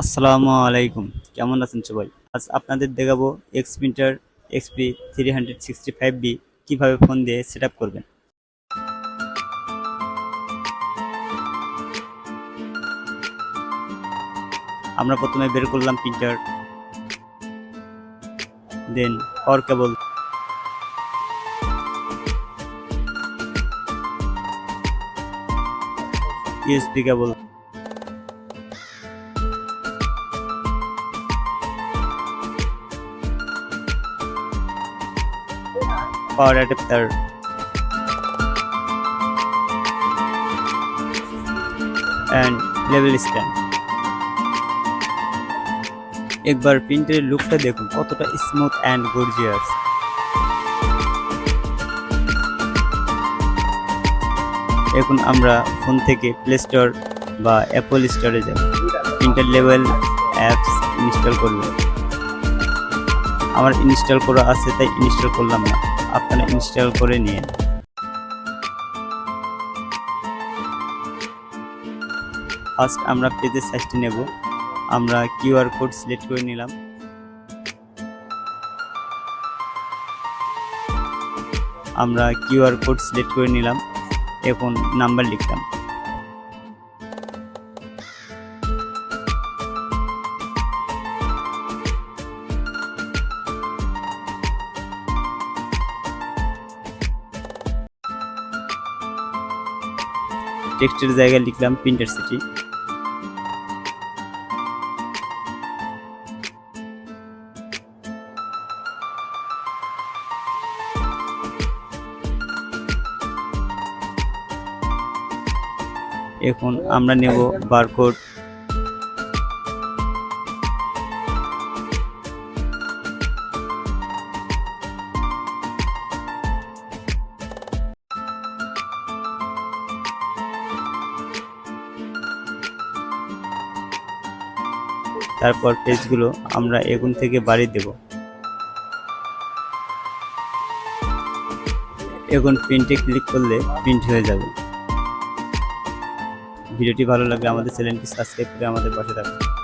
আসসালামু আলাইকুম, কেমন আছেন সবাই? আজ আপনাদের দেখাবো এক্স প্রিন্টার এক্সপি 365বি কিভাবে ফোন দিয়ে সেটআপ করবেন। আমরা প্রথমে বের করলাম printer, then power cable, USB cable, power adapter and level stand. একবার প্রিন্টারের লুকটা দেখুন কতটা স্মুথ অ্যান্ড গর্জিয়াস। এখন আমরা ফোন থেকে প্লে স্টোর বা অ্যাপল স্টোরে যাব, প্রিন্টার লেভেল অ্যাপস ইনস্টল করলাম। আমার ইনস্টল করা আছে তাই ইনস্টল করলাম না, আপনারা ইনস্টল করে নিন। ফার্স্ট আমরা পেজের সাইজটি নেব। আমরা কিউআর কোড সিলেক্ট করে নিলাম। এখন নাম্বার লিখলাম। টেক্সটের জায়গায় লিখলাম প্রিন্টার সিটি। এখন আমরা নেব বারকোড। তারপর পেজগুলো আমরা এখন থেকে বাড়িয়ে দেব। এখন প্রিন্টে ক্লিক করলে প্রিন্ট হয়ে যাবে। ভিডিওটি ভালো লাগলে আমাদের চ্যানেলটি সাবস্ক্রাইব করে আমাদের পাশে থাকুন।